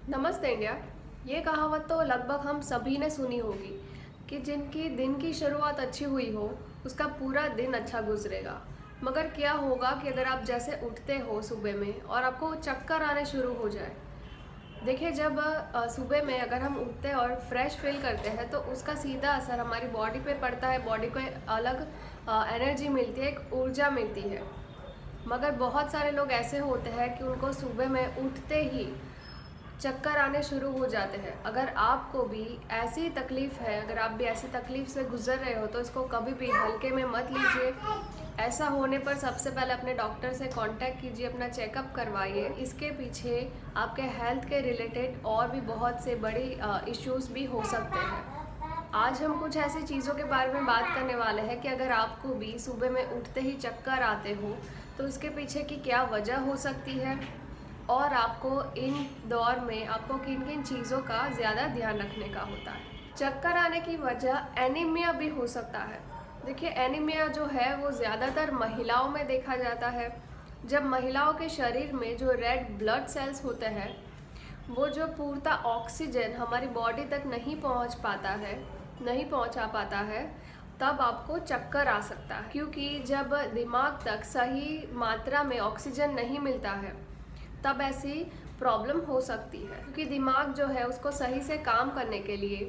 नमस्ते इंडिया। ये कहावत तो लगभग हम सभी ने सुनी होगी कि जिनकी दिन की शुरुआत अच्छी हुई हो उसका पूरा दिन अच्छा गुजरेगा। मगर क्या होगा कि अगर आप जैसे उठते हो सुबह में और आपको चक्कर आने शुरू हो जाए। देखिए, जब सुबह में अगर हम उठते हैं और फ्रेश फील करते हैं तो उसका सीधा असर हमारी बॉडी पे पड़ता है। बॉडी को एक अलग एनर्जी मिलती है, एक ऊर्जा मिलती है। मगर बहुत सारे लोग ऐसे होते हैं कि उनको सुबह में उठते ही चक्कर आने शुरू हो जाते हैं। अगर आपको भी ऐसी तकलीफ़ है, अगर आप भी ऐसी तकलीफ़ से गुज़र रहे हो तो इसको कभी भी हल्के में मत लीजिए। ऐसा होने पर सबसे पहले अपने डॉक्टर से कांटेक्ट कीजिए, अपना चेकअप करवाइए। इसके पीछे आपके हेल्थ के रिलेटेड और भी बहुत से बड़े इश्यूज़ भी हो सकते हैं। आज हम कुछ ऐसी चीज़ों के बारे में बात करने वाले हैं कि अगर आपको भी सुबह में उठते ही चक्कर आते हो तो इसके पीछे की क्या वजह हो सकती है और आपको इन दौर में आपको किन किन चीज़ों का ज़्यादा ध्यान रखने का होता है। चक्कर आने की वजह एनीमिया भी हो सकता है। देखिए, एनीमिया जो है वो ज़्यादातर महिलाओं में देखा जाता है। जब महिलाओं के शरीर में जो रेड ब्लड सेल्स होते हैं वो जो पूर्णतः ऑक्सीजन हमारी बॉडी तक नहीं पहुंचा पाता है, तब आपको चक्कर आ सकता है। क्योंकि जब दिमाग तक सही मात्रा में ऑक्सीजन नहीं मिलता है तब ऐसी प्रॉब्लम हो सकती है। क्योंकि दिमाग जो है उसको सही से काम करने के लिए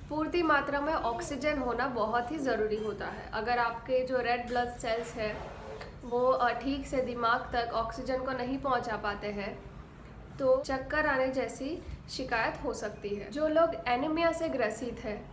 पूर्ति मात्रा में ऑक्सीजन होना बहुत ही ज़रूरी होता है। अगर आपके जो रेड ब्लड सेल्स है वो ठीक से दिमाग तक ऑक्सीजन को नहीं पहुंचा पाते हैं तो चक्कर आने जैसी शिकायत हो सकती है। जो लोग एनीमिया से ग्रसित है,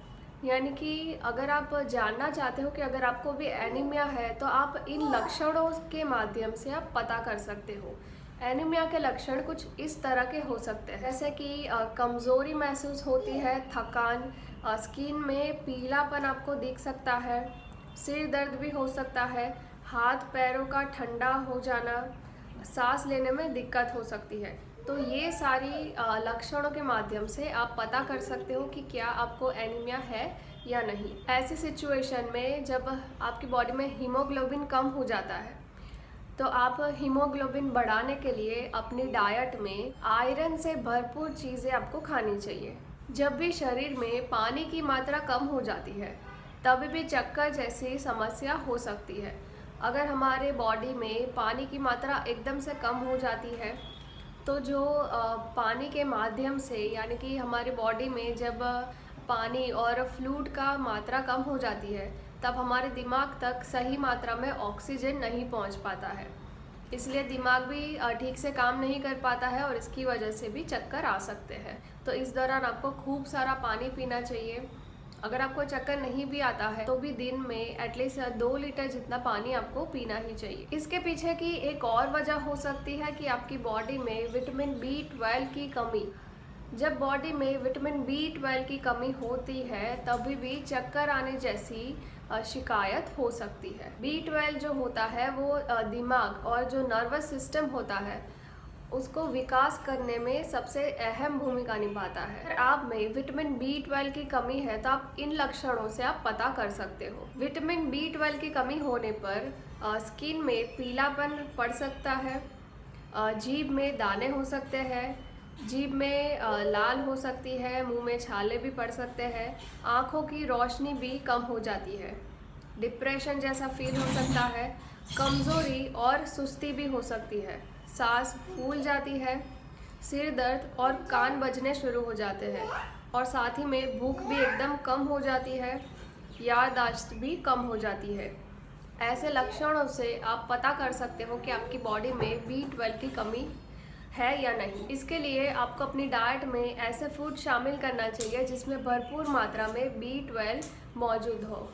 यानी कि अगर आप जानना चाहते हो कि अगर आपको भी एनीमिया है तो आप इन लक्षणों के माध्यम से आप पता कर सकते हो। एनीमिया के लक्षण कुछ इस तरह के हो सकते हैं, जैसे कि कमज़ोरी महसूस होती है, थकान, स्किन में पीलापन आपको दिख सकता है, सिर दर्द भी हो सकता है, हाथ पैरों का ठंडा हो जाना, सांस लेने में दिक्कत हो सकती है। तो ये सारी लक्षणों के माध्यम से आप पता कर सकते हो कि क्या आपको एनीमिया है या नहीं। ऐसी सिचुएशन में जब आपकी बॉडी में हीमोग्लोबिन कम हो जाता है तो आप हीमोग्लोबिन बढ़ाने के लिए अपनी डाइट में आयरन से भरपूर चीज़ें आपको खानी चाहिए। जब भी शरीर में पानी की मात्रा कम हो जाती है तभी भी चक्कर जैसी समस्या हो सकती है। अगर हमारे बॉडी में पानी की मात्रा एकदम से कम हो जाती है तो जो पानी के माध्यम से, यानी कि हमारी बॉडी में जब पानी और फ्लूइड का मात्रा कम हो जाती है तब हमारे दिमाग तक सही मात्रा में ऑक्सीजन नहीं पहुंच पाता है। इसलिए दिमाग भी ठीक से काम नहीं कर पाता है और इसकी वजह से भी चक्कर आ सकते हैं। तो इस दौरान आपको खूब सारा पानी पीना चाहिए। अगर आपको चक्कर नहीं भी आता है तो भी दिन में एटलीस्ट 2 लीटर जितना पानी आपको पीना ही चाहिए। इसके पीछे की एक और वजह हो सकती है कि आपकी बॉडी में विटामिन B12 की कमी। जब बॉडी में विटामिन B12 की कमी होती है तभी भी चक्कर आने जैसी शिकायत हो सकती है। B12 जो होता है वो दिमाग और जो नर्वस सिस्टम होता है उसको विकास करने में सबसे अहम भूमिका निभाता है। अगर आप में विटामिन B12 की कमी है तो आप इन लक्षणों से आप पता कर सकते हो। विटामिन B12 की कमी होने पर स्किन में पीलापन पड़ सकता है, जीभ में दाने हो सकते हैं, जीभ में लाल हो सकती है, मुंह में छाले भी पड़ सकते हैं, आँखों की रोशनी भी कम हो जाती है, डिप्रेशन जैसा फील हो सकता है, कमज़ोरी और सुस्ती भी हो सकती है, सांस फूल जाती है, सिर दर्द और कान बजने शुरू हो जाते हैं और साथ ही में भूख भी एकदम कम हो जाती है, याददाश्त भी कम हो जाती है। ऐसे लक्षणों से आप पता कर सकते हो कि आपकी बॉडी में B12 की कमी है या नहीं। इसके लिए आपको अपनी डाइट में ऐसे फूड शामिल करना चाहिए जिसमें भरपूर मात्रा में B12 मौजूद हो।